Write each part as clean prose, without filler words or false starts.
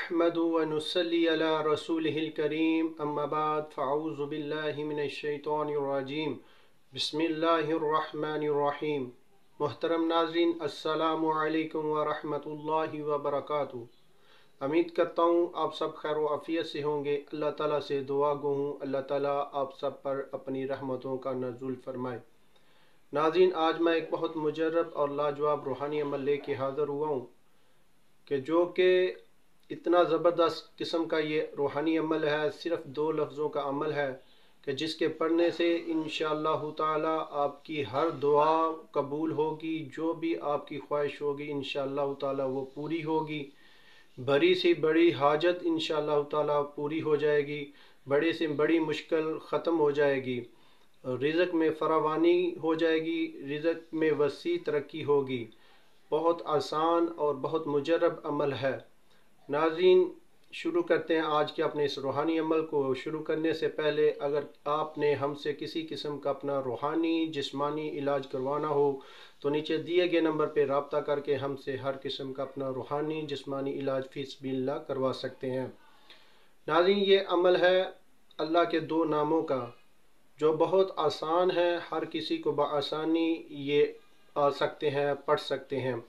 नहमदु व नुसल्ली अला रसूलिहिल करीम अम्मा बाद फ़अऊज़ु बिल्लाहि मिनश शैतानिर रजीम बिस्मिल्लाहिर रहमानिर रहीम। मोहतरम नाज़रीन, अस्सलामु अलैकुम व रहमतुल्लाहि व बरकातुहू। उम्मीद करता हूँ आप सब खैर व आफियत से होंगे। अल्लाह ताला से दुआ गो हूँ अल्लाह ताला आप सब पर अपनी रहमतों का नज़ुल फरमाए। नाज़रीन, आज मैं एक बहुत मुजर्रब और लाजवाब रूहानी अमल लेके हाज़िर हुआ हूँ कि जो कि इतना ज़बरदस्त किस्म का ये रूहानी अमल है। सिर्फ 2 लफ्ज़ों का अमल है कि जिसके पढ़ने से इंशाअल्लाह ताला आपकी हर दुआ कबूल होगी, जो भी आपकी ख्वाहिश होगी इंशाअल्लाह ताला वो पूरी होगी। बड़ी से बड़ी हाजत इंशाअल्लाह ताला पूरी हो जाएगी, बड़ी से बड़ी मुश्किल ख़त्म हो जाएगी, रिज़्क़ में फरावानी हो जाएगी, रिज़्क़ में वसी तरक्की होगी। बहुत आसान और बहुत मुजर्रब अमल है। नाज़रीन, शुरू करते हैं आज के अपने इस रूहानी अमल को। शुरू करने से पहले अगर आपने हमसे किसी किस्म का अपना रूहानी जिस्मानी इलाज करवाना हो तो नीचे दिए गए नंबर पर रब्ता करके हमसे हर किस्म का अपना रूहानी जिस्मानी इलाज फ़ीसबिल्लाह करवा सकते हैं। नाज़रीन, ये अमल है अल्लाह के 2 नामों का जो बहुत आसान है, हर किसी को बआसानी ये आ सकते हैं, पढ़ सकते हैं।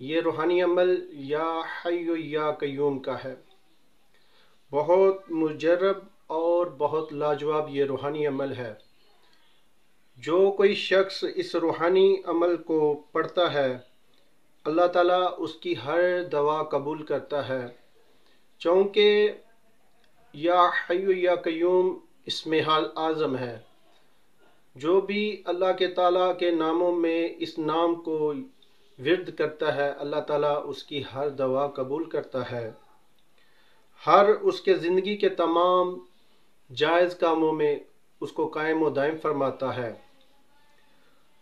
ये रूहानी अमल या हय्यु या कय्यूम का है। बहुत मुजर्रब और बहुत लाजवाब ये रूहानी अमल है। जो कोई शख्स इस रूहानी अमल को पढ़ता है अल्लाह ताला उसकी हर दवा कबूल करता है, चूँकि या हय्यु या कय्यूम इसमें हाल आज़म है। जो भी अल्लाह के ताला के नामों में इस नाम को विर्द करता है अल्लाह ताला उसकी हर दवा कबूल करता है, हर उसके ज़िंदगी के तमाम जायज़ कामों में उसको कायम व दायम फरमाता है,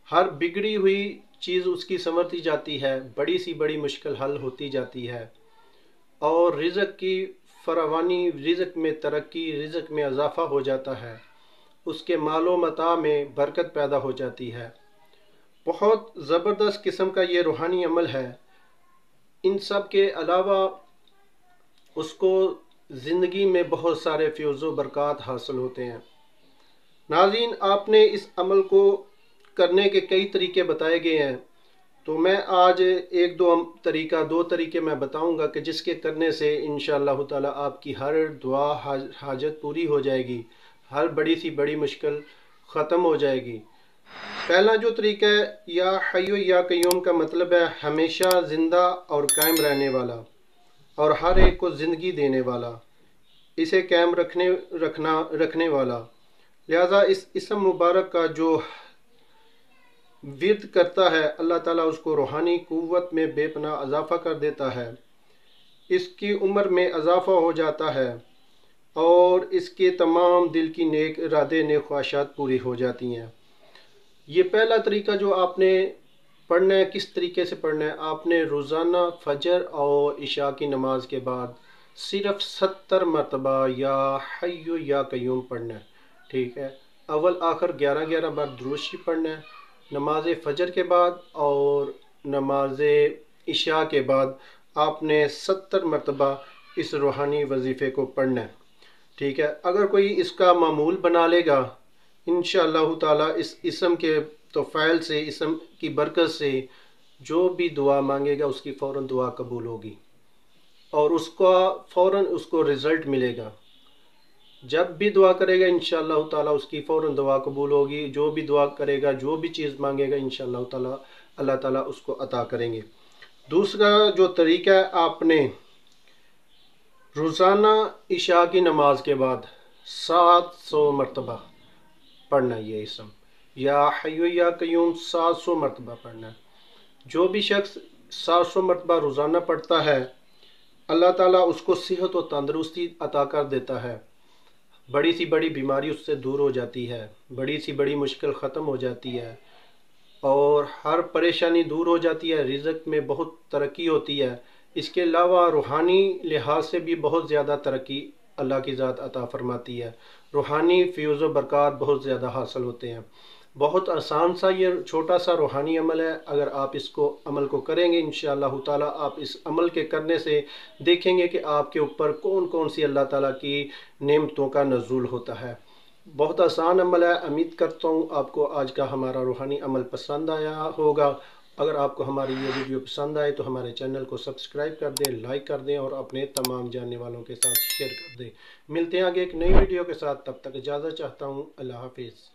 हर बिगड़ी हुई चीज़ उसकी संवरती जाती है, बड़ी सी बड़ी मुश्किल हल होती जाती है और रिज़्क़ की फरावानी, रिज़्क़ में तरक्की, रिज़्क़ में इजाफ़ा हो जाता है, उसके मालो मता में बरकत पैदा हो जाती है। बहुत ज़बरदस्त किस्म का ये रूहानी अमल है। इन सब के अलावा उसको ज़िंदगी में बहुत सारे फ़ैज़ बरक़ात हासिल होते हैं। नाज़रीन, आपने इस अमल को करने के कई तरीके बताए गए हैं, तो मैं आज 2 तरीके मैं बताऊंगा कि जिसके करने से इंशाअल्लाह ताला आपकी हर दुआ हाजत पूरी हो जाएगी, हर बड़ी सी बड़ी मुश्किल ख़त्म हो जाएगी। पहला जो तरीका है या हय्यु या कय्यूम का मतलब है हमेशा ज़िंदा और कायम रहने वाला और हर एक को ज़िंदगी देने वाला, इसे कायम रखने वाला। लिहाजा इस इसम मुबारक का जो विर्द करता है अल्लाह ताला उसको रूहानी क़ुव्वत में बेपनाह इजाफ़ा कर देता है, इसकी उम्र में इजाफ़ा हो जाता है और इसके तमाम दिल की नेक इरादे नेक ख्वाहिशात पूरी हो जाती हैं। ये पहला तरीका जो आपने पढ़ना है, किस तरीके से पढ़ना है, आपने रोज़ाना फजर और इशा की नमाज के बाद सिर्फ 70 मरतबा या हय्यु या कय्यूम पढ़ना है। ठीक है, अव्वल आखिर 11-11 बार दुरूद शरीफ पढ़ना है नमाज फजर के बाद और नमाज इशा के बाद आपने 70 मरतबा इस रूहानी वजीफ़े को पढ़ना है। ठीक है, अगर कोई इसका मामूल बना लेगा इंशाअल्लाह ताला इस इसम के तोफ़ैल से, इसम की बरकत से जो भी दुआ मांगेगा उसकी फ़ौरन दुआ कबूल होगी और उसका फ़ौरन उसको रिज़ल्ट मिलेगा। जब भी दुआ करेगा इंशाअल्लाह ताला उसकी फ़ौरन दुआ कबूल होगी। जो भी दुआ करेगा, जो भी चीज़ मांगेगा इंशाअल्लाह ताला अल्लाह ताला उसको अता करेंगे। दूसरा जो तरीका है, आपने रोज़ाना इशा की नमाज के बाद 700 मरतबा पढ़ना है। ये इसम या हय्यु या कय्यूम 700 मरतबा पढ़ना है। जो भी शख्स 700 मरतबा रोज़ाना पढ़ता है अल्लाह ताला उसको सेहत और तंदरुस्ती अता कर देता है, बड़ी सी बड़ी बीमारी उससे दूर हो जाती है, बड़ी सी बड़ी मुश्किल ख़त्म हो जाती है और हर परेशानी दूर हो जाती है, रिज़्क़ में बहुत तरक्की होती है। इसके अलावा रूहानी लिहाज से भी बहुत ज़्यादा तरक्की अल्लाह की ज़ात अता फरमाती है, रूहानी फ़ैज़ व बरक़ात बहुत ज़्यादा हासिल होते हैं। بہت آسان سا یہ چھوٹا سا روحانی عمل ہے. اگر آپ اس کو عمل کو کریں گے انشاءاللہ تعالیٰ، آپ اس عمل کے کرنے سے دیکھیں گے کہ آپ کے اوپر کون کون سی اللہ تعالیٰ کی نعمتوں کا نزول ہوتا ہے. بہت آسان عمل ہے. امید کرتا ہوں آپ کو آج کا ہمارا روحانی عمل پسند آیا ہوگا. اگر آپ کو ہماری یہ ویڈیو پسند آئے تو ہمارے چینل کو سبسکرائب کر دیں، لائک کر دیں اور اپنے تمام جاننے والوں کے ساتھ شیئر کر دیں. ملتے ہیں آگے ایک نئی ویڈیو کے ساتھ، تب تک اجازت چاہتا ہوں. اللہ حافظ.